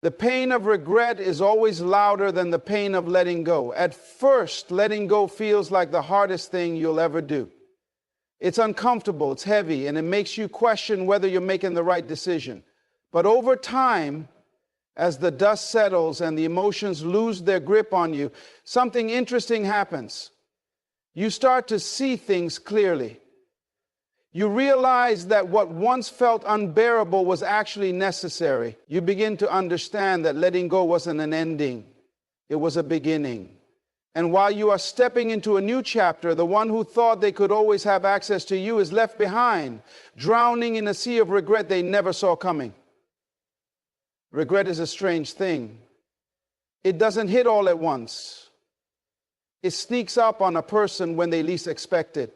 The pain of regret is always louder than the pain of letting go. At first, letting go feels like the hardest thing you'll ever do. It's uncomfortable, it's heavy, and it makes you question whether you're making the right decision. But over time, as the dust settles and the emotions lose their grip on you, something interesting happens. You start to see things clearly. You realize that what once felt unbearable was actually necessary. You begin to understand that letting go wasn't an ending, it was a beginning. And while you are stepping into a new chapter, the one who thought they could always have access to you is left behind, drowning in a sea of regret they never saw coming. Regret is a strange thing. It doesn't hit all at once. It sneaks up on a person when they least expect it.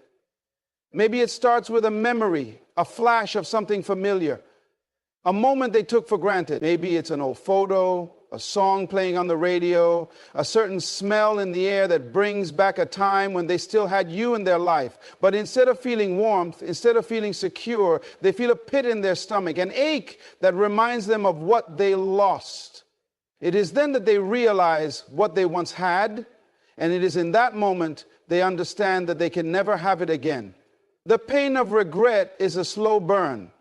Maybe it starts with a memory, a flash of something familiar, a moment they took for granted. Maybe it's an old photo, a song playing on the radio, a certain smell in the air that brings back a time when they still had you in their life. But instead of feeling warmth, instead of feeling secure, they feel a pit in their stomach, an ache that reminds them of what they lost. It is then that they realize what they once had, and it is in that moment they understand that they can never have it again. The pain of regret is a slow burn.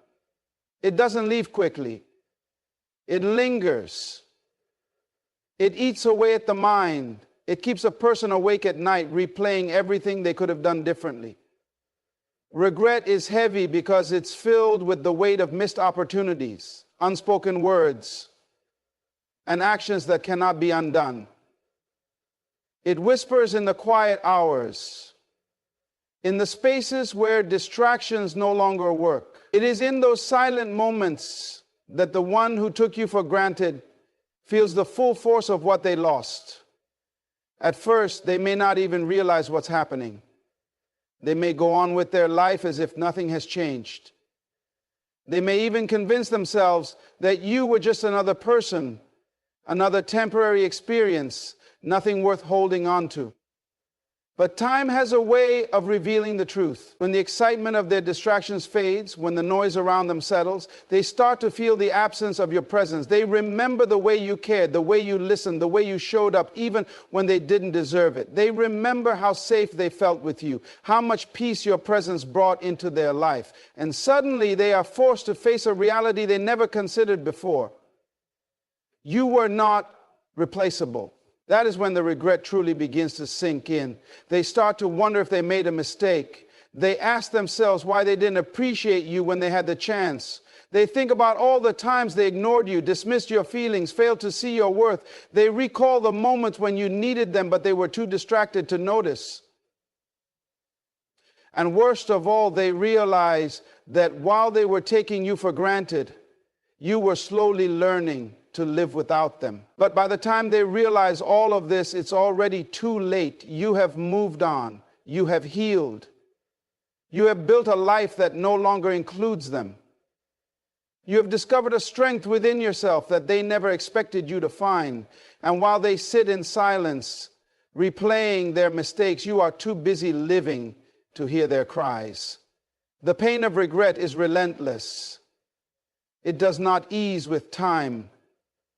It doesn't leave quickly. It lingers. It eats away at the mind. It keeps a person awake at night, replaying everything they could have done differently. Regret is heavy because it's filled with the weight of missed opportunities, unspoken words, and actions that cannot be undone. It whispers in the quiet hours, in the spaces where distractions no longer work. It is in those silent moments that the one who took you for granted feels the full force of what they lost. At first, they may not even realize what's happening. They may go on with their life as if nothing has changed. They may even convince themselves that you were just another person, another temporary experience, nothing worth holding on to. But time has a way of revealing the truth. When the excitement of their distractions fades, when the noise around them settles, they start to feel the absence of your presence. They remember the way you cared, the way you listened, the way you showed up, even when they didn't deserve it. They remember how safe they felt with you, how much peace your presence brought into their life. And suddenly they are forced to face a reality they never considered before. You were not replaceable. That is when the regret truly begins to sink in. They start to wonder if they made a mistake. They ask themselves why they didn't appreciate you when they had the chance. They think about all the times they ignored you, dismissed your feelings, failed to see your worth. They recall the moments when you needed them, but they were too distracted to notice. And worst of all, they realize that while they were taking you for granted, you were slowly learning to live without them. But by the time they realize all of this, it's already too late. You have moved on. You have healed. You have built a life that no longer includes them. You have discovered a strength within yourself that they never expected you to find. And while they sit in silence, replaying their mistakes, you are too busy living to hear their cries. The pain of regret is relentless. It does not ease with time.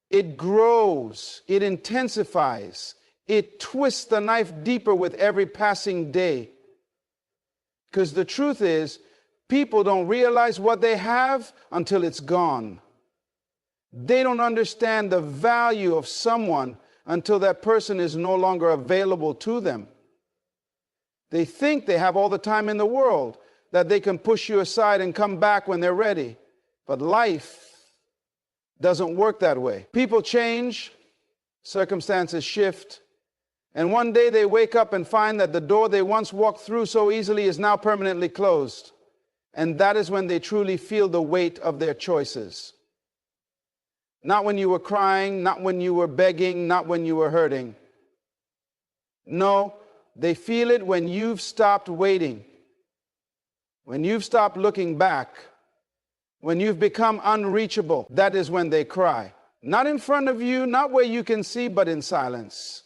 It grows, it intensifies, it twists the knife deeper with every passing day. Because the truth is, people don't realize what they have until it's gone. They don't understand the value of someone until that person is no longer available to them. They think they have all the time in the world, that they can push you aside and come back when they're ready. But life doesn't work that way. People change, circumstances shift, and one day they wake up and find that the door they once walked through so easily is now permanently closed. And that is when they truly feel the weight of their choices. Not when you were crying, not when you were begging, not when you were hurting. No, they feel it when you've stopped waiting, when you've stopped looking back, when you've become unreachable. That is when they cry. Not in front of you, not where you can see, but in silence.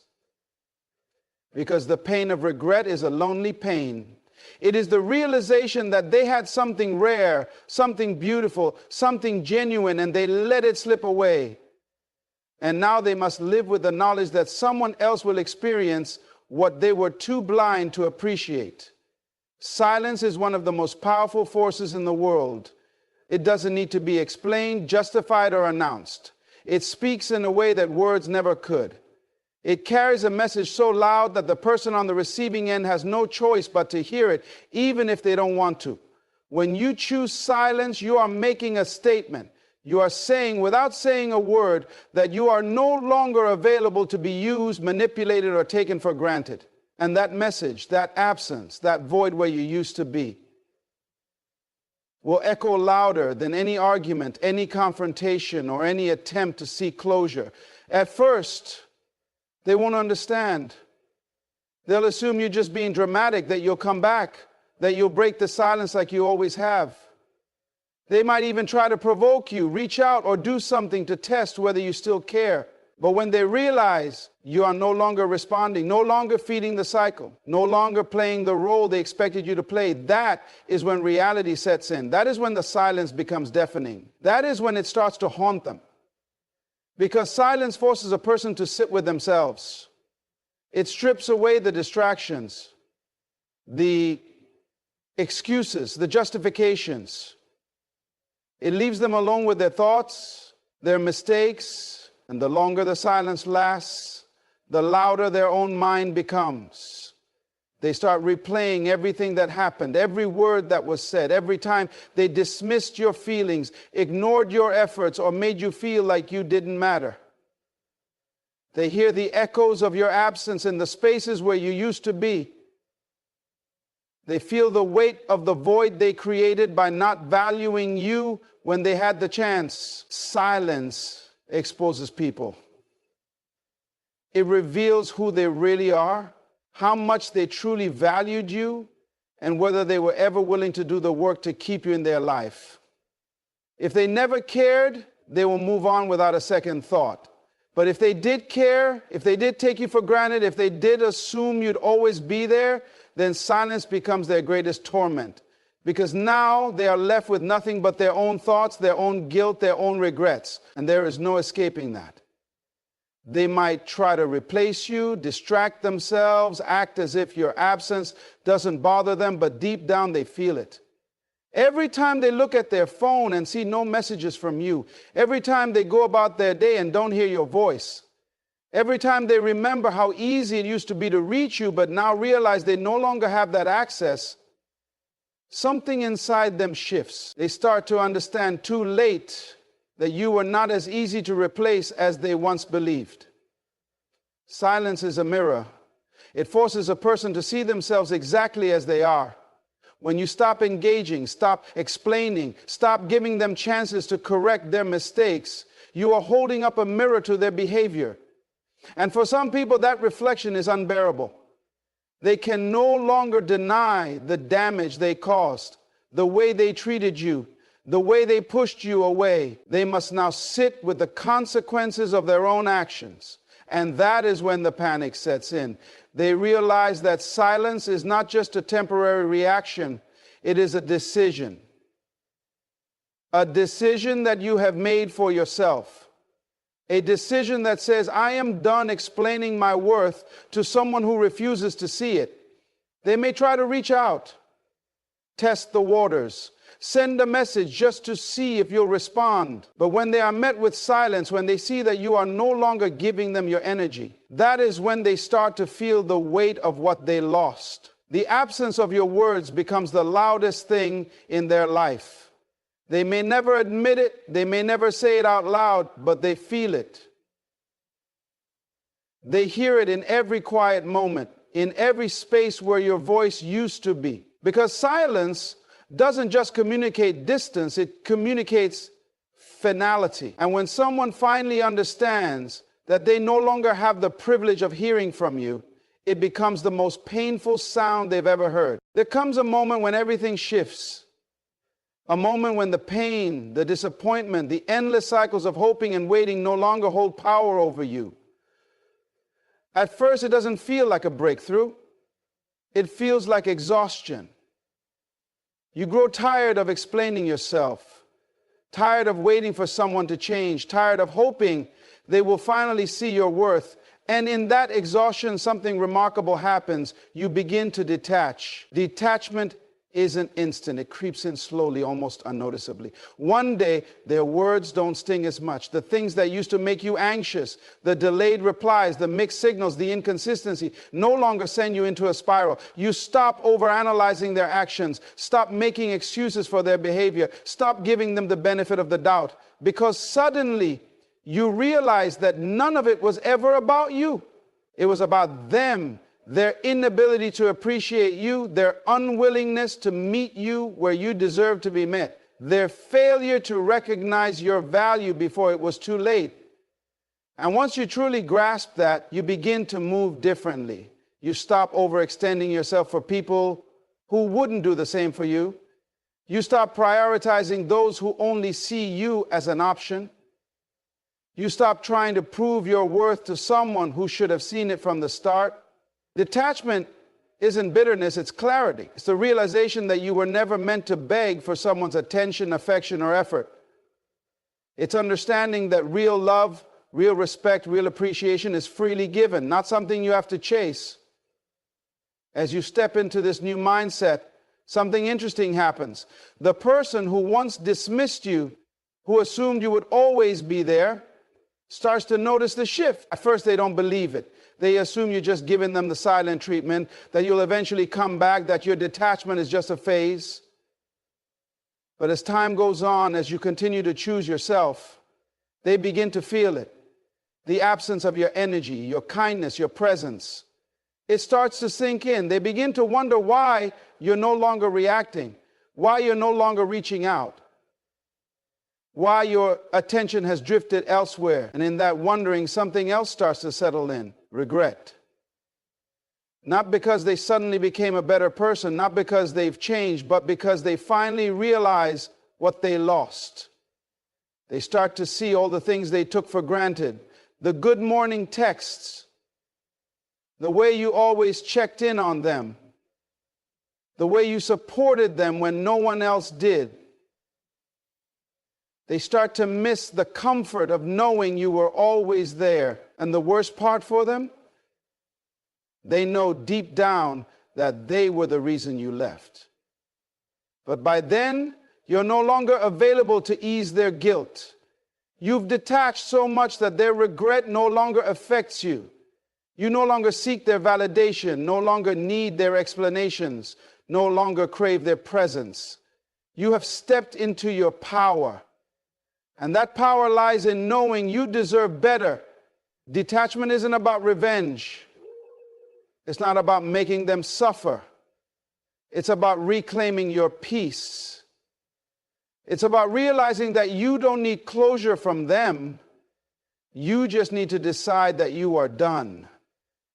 Because the pain of regret is a lonely pain. It is the realization that they had something rare, something beautiful, something genuine, and they let it slip away. And now they must live with the knowledge that someone else will experience what they were too blind to appreciate. Silence is one of the most powerful forces in the world. It doesn't need to be explained, justified, or announced. It speaks in a way that words never could. It carries a message so loud that the person on the receiving end has no choice but to hear it, even if they don't want to. When you choose silence, you are making a statement. You are saying, without saying a word, that you are no longer available to be used, manipulated, or taken for granted. And that message, that absence, that void where you used to be, will echo louder than any argument, any confrontation, or any attempt to seek closure. At first, they won't understand. They'll assume you're just being dramatic, that you'll come back, that you'll break the silence like you always have. They might even try to provoke you, reach out, or do something to test whether you still care. But when they realize you are no longer responding, no longer feeding the cycle, no longer playing the role they expected you to play, that is when reality sets in. That is when the silence becomes deafening. That is when it starts to haunt them. Because silence forces a person to sit with themselves. It strips away the distractions, the excuses, the justifications. It leaves them alone with their thoughts, their mistakes, and the longer the silence lasts, the louder their own mind becomes. They start replaying everything that happened, every word that was said, every time they dismissed your feelings, ignored your efforts, or made you feel like you didn't matter. They hear the echoes of your absence in the spaces where you used to be. They feel the weight of the void they created by not valuing you when they had the chance. Silence exposes people. It reveals who they really are, how much they truly valued you, and whether they were ever willing to do the work to keep you in their life. If they never cared, they will move on without a second thought. But if they did care, if they did take you for granted, if they did assume you'd always be there, then silence becomes their greatest torment. Because now they are left with nothing but their own thoughts, their own guilt, their own regrets. And there is no escaping that. They might try to replace you, distract themselves, act as if your absence doesn't bother them, but deep down they feel it. Every time they look at their phone and see no messages from you, every time they go about their day and don't hear your voice, every time they remember how easy it used to be to reach you, but now realize they no longer have that access, something inside them shifts. They start to understand too late that you were not as easy to replace as they once believed. Silence is a mirror. It forces a person to see themselves exactly as they are. When you stop engaging, stop explaining, stop giving them chances to correct their mistakes, you are holding up a mirror to their behavior. And for some people, that reflection is unbearable. They can no longer deny the damage they caused, the way they treated you, the way they pushed you away. They must now sit with the consequences of their own actions. And that is when the panic sets in. They realize that silence is not just a temporary reaction, it is a decision. A decision that you have made for yourself. A decision that says, I am done explaining my worth to someone who refuses to see it. They may try to reach out, test the waters, send a message just to see if you'll respond. But when they are met with silence, when they see that you are no longer giving them your energy, that is when they start to feel the weight of what they lost. The absence of your words becomes the loudest thing in their life. They may never admit it, they may never say it out loud, but they feel it. They hear it in every quiet moment, in every space where your voice used to be. Because silence doesn't just communicate distance, it communicates finality. And when someone finally understands that they no longer have the privilege of hearing from you, it becomes the most painful sound they've ever heard. There comes a moment when everything shifts. A moment when the pain, the disappointment, the endless cycles of hoping and waiting no longer hold power over you. At first, it doesn't feel like a breakthrough. It feels like exhaustion. You grow tired of explaining yourself, tired of waiting for someone to change, tired of hoping They will finally see your worth. And in that exhaustion, something remarkable happens. You begin to detach. Detachment isn't instant. It creeps in slowly, almost unnoticeably. One day, their words don't sting as much. The things that used to make you anxious, the delayed replies, the mixed signals, the inconsistency, no longer send you into a spiral. You stop overanalyzing their actions. Stop making excuses for their behavior. Stop giving them the benefit of the doubt. Because suddenly, you realize that none of it was ever about you. It was about them, their inability to appreciate you, their unwillingness to meet you where you deserve to be met, their failure to recognize your value before it was too late. And once you truly grasp that, you begin to move differently. You stop overextending yourself for people who wouldn't do the same for you. You stop prioritizing those who only see you as an option. You stop trying to prove your worth to someone who should have seen it from the start. Detachment isn't bitterness, it's clarity. It's the realization that you were never meant to beg for someone's attention, affection, or effort. It's understanding that real love, real respect, real appreciation is freely given, not something you have to chase. As you step into this new mindset, something interesting happens. The person who once dismissed you, who assumed you would always be there, starts to notice the shift. At first, they don't believe it. They assume you're just giving them the silent treatment, that you'll eventually come back, that your detachment is just a phase. But as time goes on, as you continue to choose yourself, they begin to feel it. The absence of your energy, your kindness, your presence. It starts to sink in. They begin to wonder why you're no longer reacting, why you're no longer reaching out, why your attention has drifted elsewhere. And in that wondering, something else starts to settle in. Regret. Not because they suddenly became a better person, not because they've changed, but because they finally realize what they lost. They start to see all the things they took for granted. The good morning texts, the way you always checked in on them, the way you supported them when no one else did. They start to miss the comfort of knowing you were always there. And the worst part for them, they know deep down that they were the reason you left. But by then, you're no longer available to ease their guilt. You've detached so much that their regret no longer affects you. You no longer seek their validation, no longer need their explanations, no longer crave their presence. You have stepped into your power. And that power lies in knowing you deserve better. Detachment isn't about revenge. It's not about making them suffer. It's about reclaiming your peace. It's about realizing that you don't need closure from them. You just need to decide that you are done.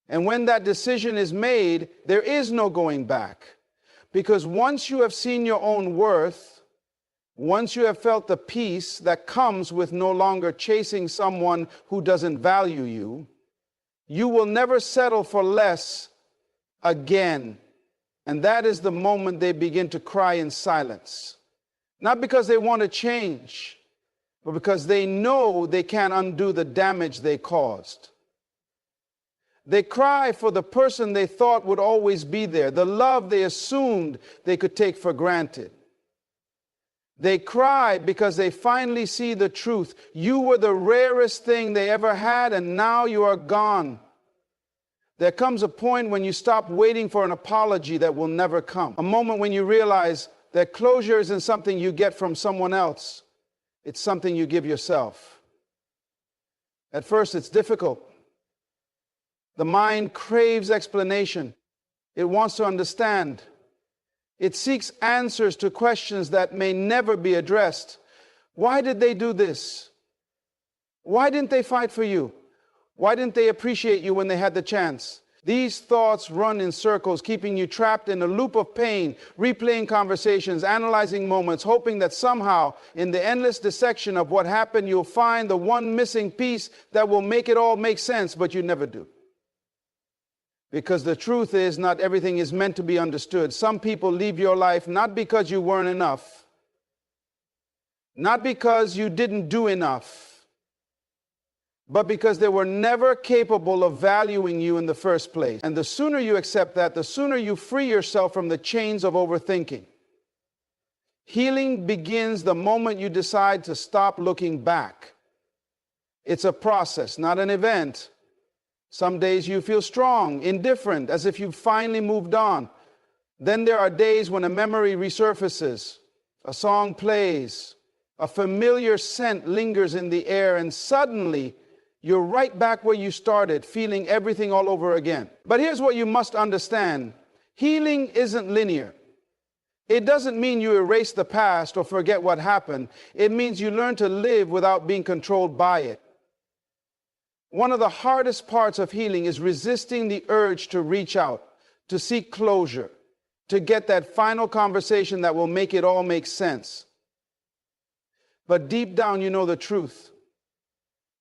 And when that decision is made, there is no going back. Because once you have seen your own worth, once you have felt the peace that comes with no longer chasing someone who doesn't value you, you will never settle for less again. And that is the moment they begin to cry in silence. Not because they want to change, but because they know they can't undo the damage they caused. They cry for the person they thought would always be there, the love they assumed they could take for granted. They cry because they finally see the truth. You were the rarest thing they ever had, and now you are gone. There comes a point when you stop waiting for an apology that will never come. A moment when you realize that closure isn't something you get from someone else. It's something you give yourself. At first, it's difficult. The mind craves explanation. It wants to understand. It seeks answers to questions that may never be addressed. Why did they do this? Why didn't they fight for you? Why didn't they appreciate you when they had the chance? These thoughts run in circles, keeping you trapped in a loop of pain, replaying conversations, analyzing moments, hoping that somehow, in the endless dissection of what happened, you'll find the one missing piece that will make it all make sense, but you never do. Because the truth is, not everything is meant to be understood. Some people leave your life not because you weren't enough, not because you didn't do enough, but because they were never capable of valuing you in the first place. And the sooner you accept that, the sooner you free yourself from the chains of overthinking. Healing begins the moment you decide to stop looking back. It's a process, not an event. Some days you feel strong, indifferent, as if you've finally moved on. Then there are days when a memory resurfaces, a song plays, a familiar scent lingers in the air, and suddenly you're right back where you started, feeling everything all over again. But here's what you must understand. Healing isn't linear. It doesn't mean you erase the past or forget what happened. It means you learn to live without being controlled by it. One of the hardest parts of healing is resisting the urge to reach out, to seek closure, to get that final conversation that will make it all make sense. But deep down, you know the truth.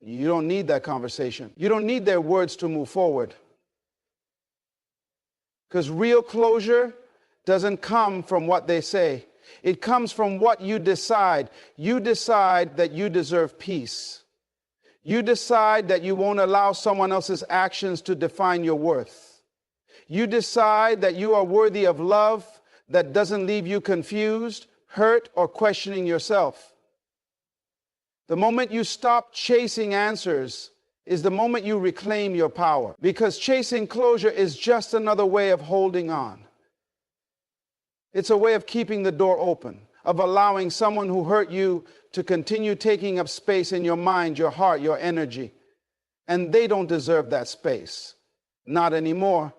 You don't need that conversation. You don't need their words to move forward. Because real closure doesn't come from what they say. It comes from what you decide. You decide that you deserve peace. You decide that you won't allow someone else's actions to define your worth. You decide that you are worthy of love that doesn't leave you confused, hurt, or questioning yourself. The moment you stop chasing answers is the moment you reclaim your power, because chasing closure is just another way of holding on. It's a way of keeping the door open, of allowing someone who hurt you to continue taking up space in your mind, your heart, your energy. And they don't deserve that space. Not anymore.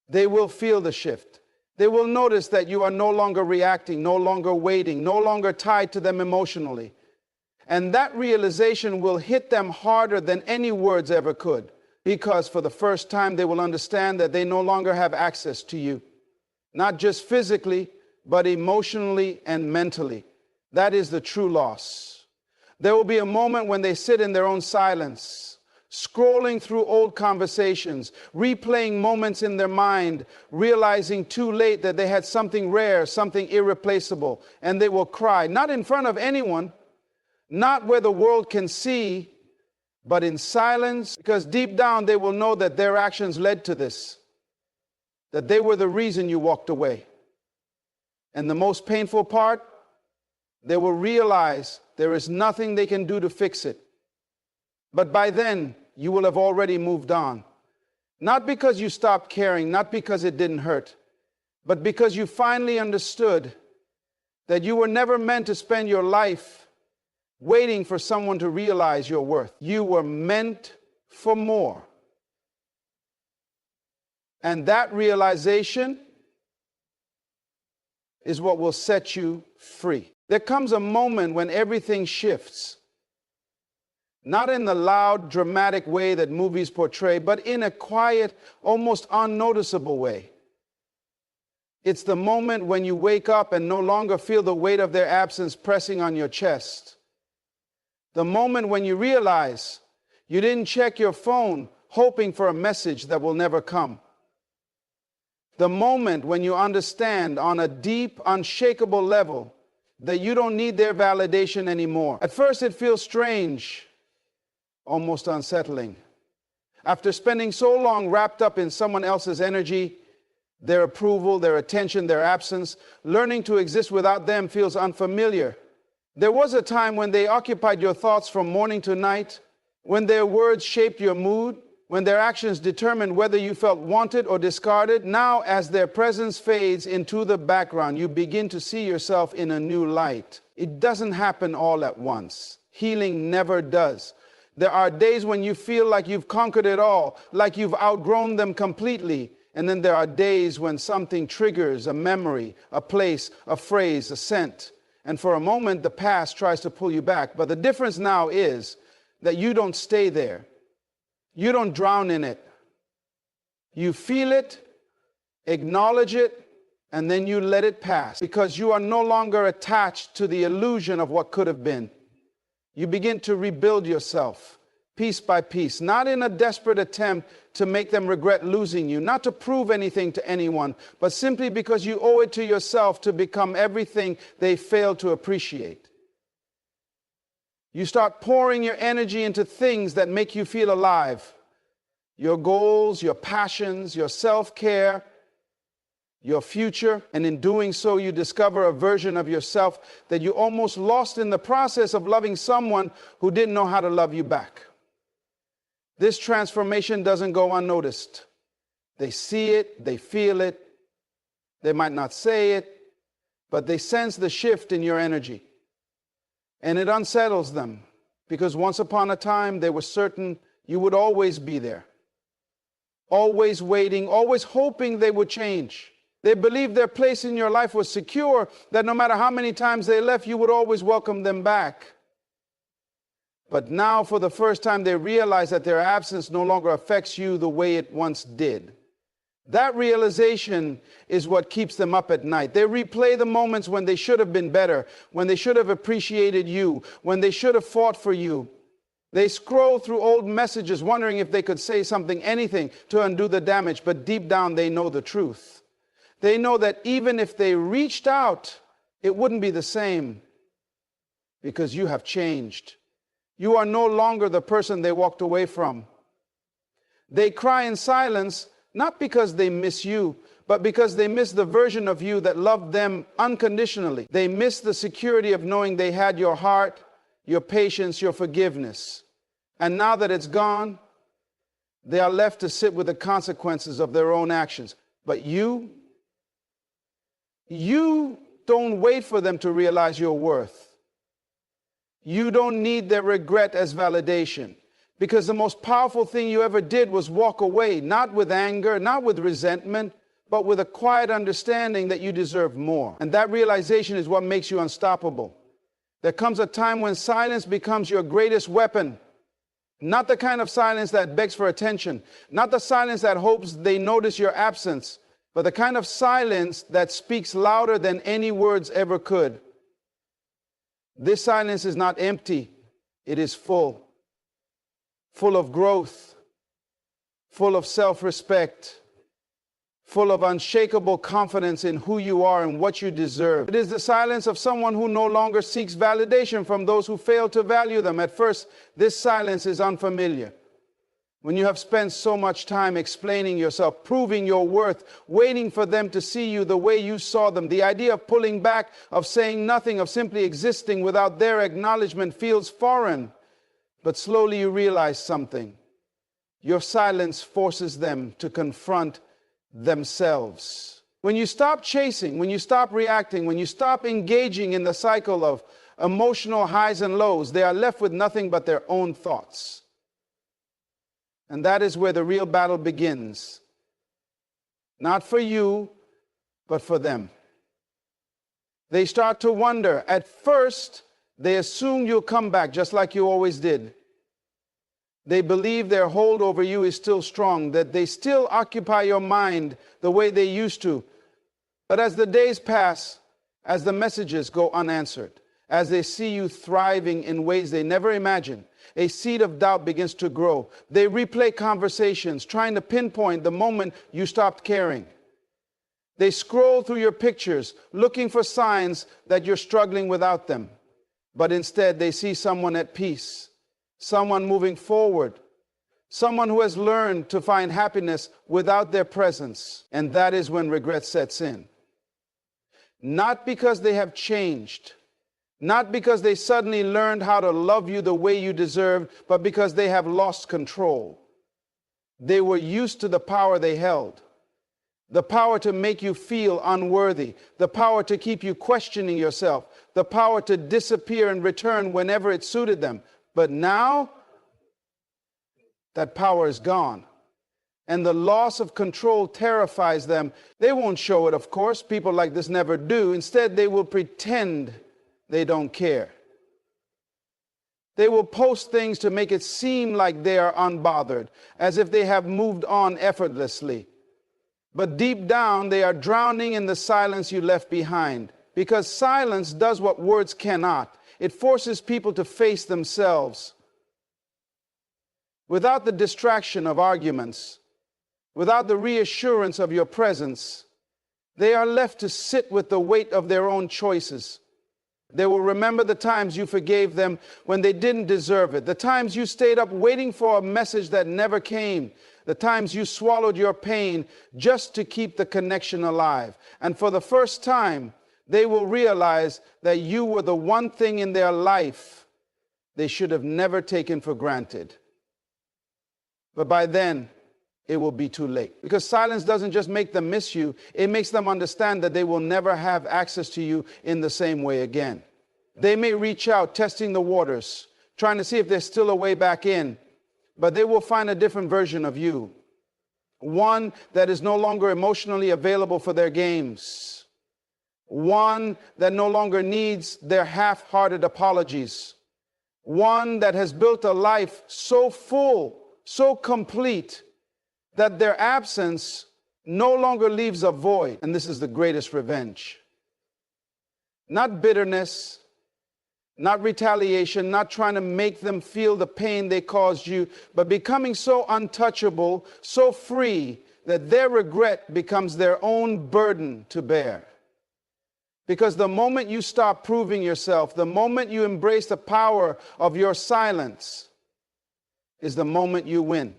They will feel the shift. They will notice that you are no longer reacting, no longer waiting, no longer tied to them emotionally. And that realization will hit them harder than any words ever could, because for the first time they will understand that they no longer have access to you. Not just physically, but emotionally and mentally. That is the true loss. There will be a moment when they sit in their own silence, scrolling through old conversations, replaying moments in their mind, realizing too late that they had something rare, something irreplaceable, and they will cry, not in front of anyone, not where the world can see, but in silence, because deep down they will know that their actions led to this, that they were the reason you walked away. And the most painful part, they will realize there is nothing they can do to fix it. But by then, you will have already moved on. Not because you stopped caring, not because it didn't hurt, but because you finally understood that you were never meant to spend your life waiting for someone to realize your worth. You were meant for more. And that realization is what will set you free. There comes a moment when everything shifts. Not in the loud, dramatic way that movies portray, but in a quiet, almost unnoticeable way. It's the moment when you wake up and no longer feel the weight of their absence pressing on your chest. The moment when you realize you didn't check your phone hoping for a message that will never come. The moment when you understand on a deep, unshakable level that you don't need their validation anymore. At first it feels strange, almost unsettling. After spending so long wrapped up in someone else's energy, their approval, their attention, their absence, learning to exist without them feels unfamiliar. There was a time when they occupied your thoughts from morning to night, when their words shaped your mood, when their actions determined whether you felt wanted or discarded. Now, as their presence fades into the background, you begin to see yourself in a new light. It doesn't happen all at once. Healing never does. There are days when you feel like you've conquered it all, like you've outgrown them completely. And then there are days when something triggers a memory, a place, a phrase, a scent. And for a moment, the past tries to pull you back. But the difference now is that you don't stay there. You don't drown in it. You feel it, acknowledge it, and then you let it pass, because you are no longer attached to the illusion of what could have been. You begin to rebuild yourself piece by piece, not in a desperate attempt to make them regret losing you, not to prove anything to anyone, but simply because you owe it to yourself to become everything they failed to appreciate. You start pouring your energy into things that make you feel alive. Your goals, your passions, your self-care, your future. And in doing so, you discover a version of yourself that you almost lost in the process of loving someone who didn't know how to love you back. This transformation doesn't go unnoticed. They see it, they feel it. They might not say it, but they sense the shift in your energy. And it unsettles them, because once upon a time they were certain you would always be there. Always waiting, always hoping they would change. They believed their place in your life was secure, that no matter how many times they left, you would always welcome them back. But now, for the first time, they realize that their absence no longer affects you the way it once did. That realization is what keeps them up at night. They replay the moments when they should have been better, when they should have appreciated you, when they should have fought for you. They scroll through old messages, wondering if they could say something, anything, to undo the damage. But deep down, they know the truth. They know that even if they reached out, it wouldn't be the same, because you have changed. You are no longer the person they walked away from. They cry in silence, not because they miss you, but because they miss the version of you that loved them unconditionally. They miss the security of knowing they had your heart, your patience, your forgiveness. And now that it's gone, they are left to sit with the consequences of their own actions. But you don't wait for them to realize your worth. You don't need their regret as validation, because the most powerful thing you ever did was walk away, not with anger, not with resentment, but with a quiet understanding that you deserve more. And that realization is what makes you unstoppable. There comes a time when silence becomes your greatest weapon. Not the kind of silence that begs for attention, not the silence that hopes they notice your absence, but the kind of silence that speaks louder than any words ever could. This silence is not empty, it is full. Full of growth, full of self-respect, full of unshakable confidence in who you are and what you deserve. It is the silence of someone who no longer seeks validation from those who fail to value them. At first, this silence is unfamiliar. When you have spent so much time explaining yourself, proving your worth, waiting for them to see you the way you saw them, the idea of pulling back, of saying nothing, of simply existing without their acknowledgement feels foreign. But slowly you realize something. Your silence forces them to confront themselves. When you stop chasing, when you stop reacting, when you stop engaging in the cycle of emotional highs and lows, they are left with nothing but their own thoughts. And that is where the real battle begins. Not for you, but for them. They start to wonder. At first, they assume you'll come back just like you always did. They believe their hold over you is still strong, that they still occupy your mind the way they used to. But as the days pass, as the messages go unanswered, as they see you thriving in ways they never imagined, a seed of doubt begins to grow. They replay conversations, trying to pinpoint the moment you stopped caring. They scroll through your pictures, looking for signs that you're struggling without them. But instead, they see someone at peace, someone moving forward, someone who has learned to find happiness without their presence. And that is when regret sets in. Not because they have changed, not because they suddenly learned how to love you the way you deserved, but because they have lost control. They were used to the power they held. The power to make you feel unworthy, the power to keep you questioning yourself, the power to disappear and return whenever it suited them. But now, that power is gone. And the loss of control terrifies them. They won't show it, of course. People like this never do. Instead, they will pretend they don't care. They will post things to make it seem like they are unbothered, as if they have moved on effortlessly. But deep down, they are drowning in the silence you left behind. Because silence does what words cannot. It forces people to face themselves. Without the distraction of arguments, without the reassurance of your presence, they are left to sit with the weight of their own choices. They will remember the times you forgave them when they didn't deserve it, the times you stayed up waiting for a message that never came, the times you swallowed your pain just to keep the connection alive. And for the first time, they will realize that you were the one thing in their life they should have never taken for granted. But by then, it will be too late. Because silence doesn't just make them miss you, it makes them understand that they will never have access to you in the same way again. They may reach out, testing the waters, trying to see if there's still a way back in, but they will find a different version of you. One that is no longer emotionally available for their games. One that no longer needs their half-hearted apologies. One that has built a life so full, so complete, that their absence no longer leaves a void. And this is the greatest revenge. Not bitterness, not retaliation, not trying to make them feel the pain they caused you, but becoming so untouchable, so free, that their regret becomes their own burden to bear. Because the moment you stop proving yourself, the moment you embrace the power of your silence, is the moment you win.